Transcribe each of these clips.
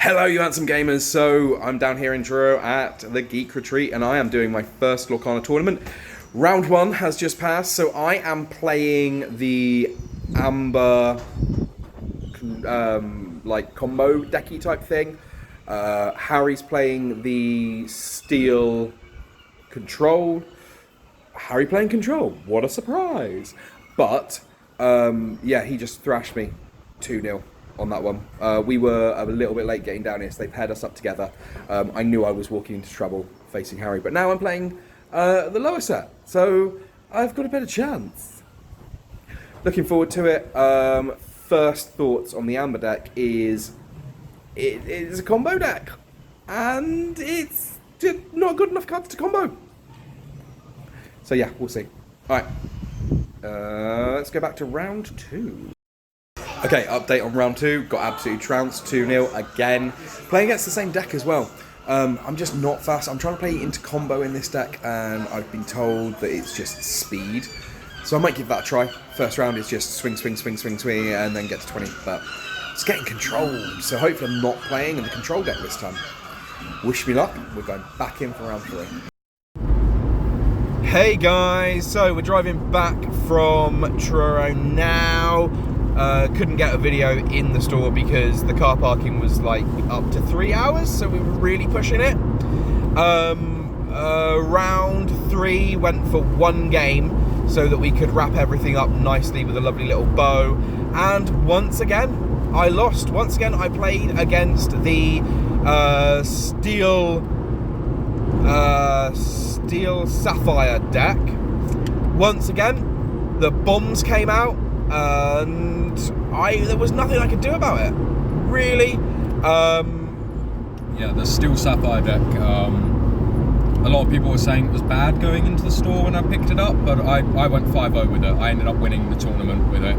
Hello you handsome gamers, so I'm down here in Truro at the Geek Retreat and I am doing my first Lorcana tournament. Round 1 has just passed, so I am playing the Amber like combo decky type thing. Harry's playing the Steel Control. Harry playing Control, what a surprise. But yeah, he just thrashed me 2-0 on that one. We were a little bit late getting down here, so they paired us up together. I knew I was walking into trouble facing Harry, but now I'm playing the lower set, so I've got a better chance. Looking forward to it. First thoughts on the Amber deck is it is a combo deck, and it's just not good enough cards to combo. So yeah, we'll see. Alright, let's go back to round 2. Okay, update on round 2. Got absolutely trounced, 2-0 again. Playing against the same deck as well. I'm just not fast. I'm trying to play into combo in this deck, and I've been told that it's just speed. So I might give that a try. First round is just swing, swing, swing, swing, swing, and then get to 20. But it's getting controlled, so hopefully I'm not playing in the control deck this time. Wish me luck. We're going back in for round 3. Hey guys, so we're driving back from Truro now. Couldn't get a video in the store because the car parking was like up to 3 hours, so we were really pushing it. Round 3 went for 1 game so that we could wrap everything up nicely with a lovely little bow. And once again, I lost. Once again, I played against the Steel Sapphire deck. Once again, the bombs came out, and there was nothing I could do about it, really. Yeah, the Steel Sapphire deck. A lot of people were saying it was bad going into the store when I picked it up, but I went 5-0 with it. I ended up winning the tournament with it.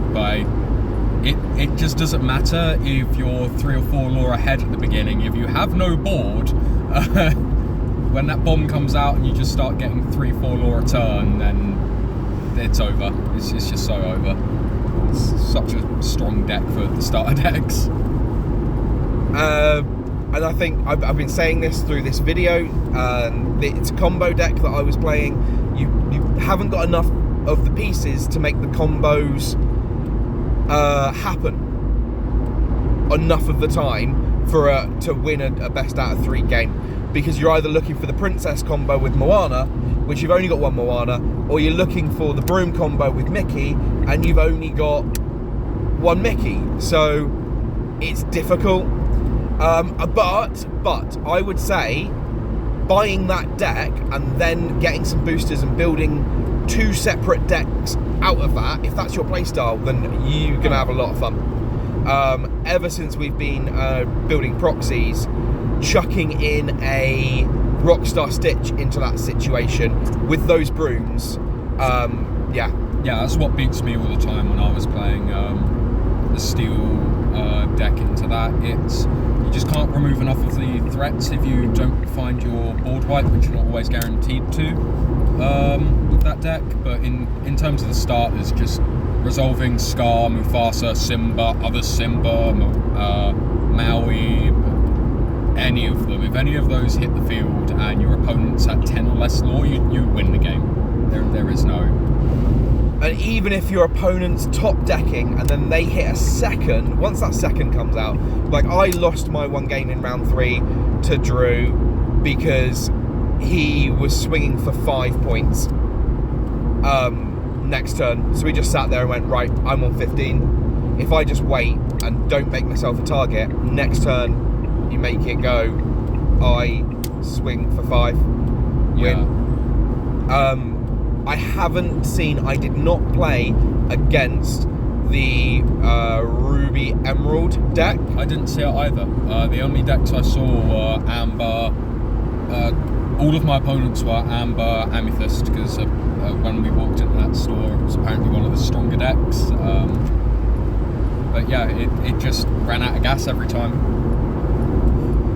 It just doesn't matter if you're 3 or 4 lore ahead at the beginning. If you have no board, when that bomb comes out and you just start getting 3-4 lore a turn, then it's over. It's just so over. It's such a strong deck for the starter decks. And I think I've been saying this through this video. It's a combo deck that I was playing. You haven't got enough of the pieces to make the combos happen enough of the time to win a best out of 3 game, because you're either looking for the Princess combo with Moana, which you've only got 1 Moana, or you're looking for the Broom combo with Mickey, and you've only got 1 Mickey. So it's difficult. But I would say buying that deck and then getting some boosters and building 2 separate decks out of that, if that's your playstyle, then you're gonna have a lot of fun. Ever since we've been building proxies, chucking in a Rockstar Stitch into that situation with those brooms, yeah, that's what beats me all the time when I was playing the Steel deck into that. You just can't remove enough of the threats if you don't find your board wipe, which you're not always guaranteed to with that deck. But in terms of the starters, just resolving Scar, Mufasa, Simba, other Simba, Maui, any of them. If any of those hit the field and your opponent's at 10 or less lore, you win the game. There is no... And even if your opponent's top decking and then they hit a second, once that second comes out, like I lost my 1 game in round 3 to Drew because he was swinging for 5 points next turn. So we just sat there and went, right, I'm on 15. If I just wait and don't make myself a target, next turn you make it go, I swing for 5, win. Yeah. I did not play against the Ruby Emerald deck. I didn't see it either. The only decks I saw were Amber. All of my opponents were Amber Amethyst, because when we walked into that store, it was apparently one of the stronger decks. But yeah, it just ran out of gas every time.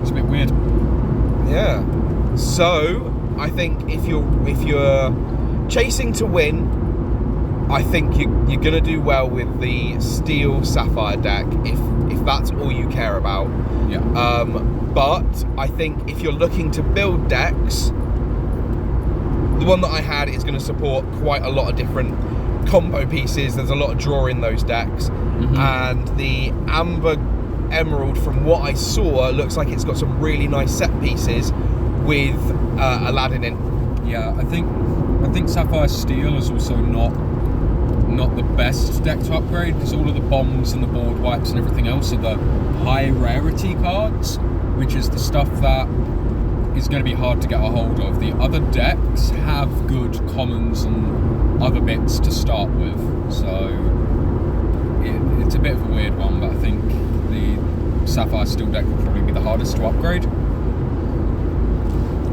It's a bit weird. Yeah. So I think if you're chasing to win, I think you're going to do well with the Steel Sapphire deck if that's all you care about. Yeah. But I think if you're looking to build decks, the one that I had is going to support quite a lot of different combo pieces. There's a lot of draw in those decks. And the Amber Emerald, from what I saw, looks like it's got some really nice set pieces with Aladdin in. Yeah, I think Sapphire Steel is also not the best deck to upgrade, because all of the bombs and the board wipes and everything else are the high rarity cards, which is the stuff that is going to be hard to get a hold of. The other decks have good commons and other bits to start with, so it's a bit of a weird one, but I think the Sapphire Steel deck will probably be the hardest to upgrade.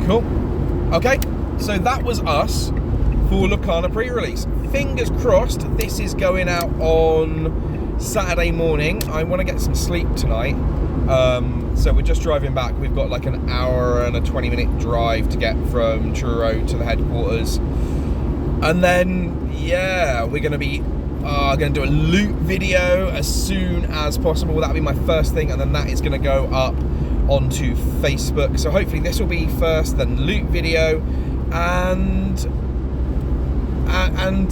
Cool. Okay, so that was us for Lorcana pre-release. Fingers crossed this is going out on Saturday morning. I want to get some sleep tonight. So we're just driving back. We've got like an hour and a 20-minute drive to get from Truro to the headquarters. And then, yeah, we're going to be going to do a loot video as soon as possible. That'll be my first thing, and then that is going to go up onto Facebook. So hopefully this will be first, then loot video, and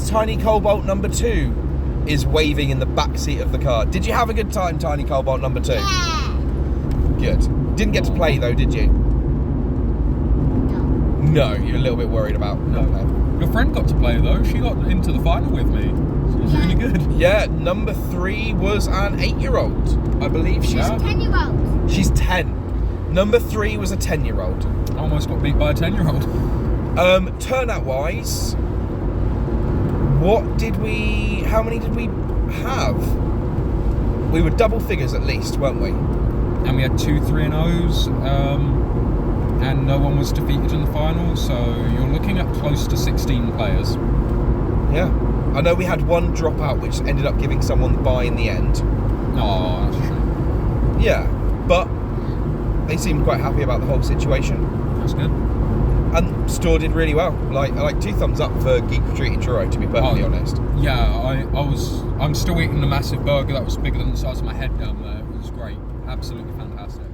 Tiny Cobalt number 2 is waving in the back seat of the car. Did you have a good time, Tiny Cobalt number 2? Yeah. Good. Didn't get to play though, did you? No. No, you're a little bit worried about not No. playing. Your friend got to play though. She got into the final with me. So it was really good. Yeah, number 3 was an 8-year-old. I believe she's Yeah. 10-year-old. she's 10. Number 3 was a 10-year-old. Almost got beat by a 10-year-old. Turnout wise, how many did we have? We were double figures at least, weren't we? And we had 2 3-0s, and no one was defeated in the final, so you're looking at close to 16 players. Yeah. I know we had one dropout, which ended up giving someone the bye in the end. Oh, that's a shame. Yeah, but they seemed quite happy about the whole situation. That's good. And store did really well. Like 2 thumbs up for Geek Retreat in Truro, to be perfectly honest. Yeah, I'm still eating a massive burger that was bigger than the size of my head down there. It was great. Absolutely fantastic.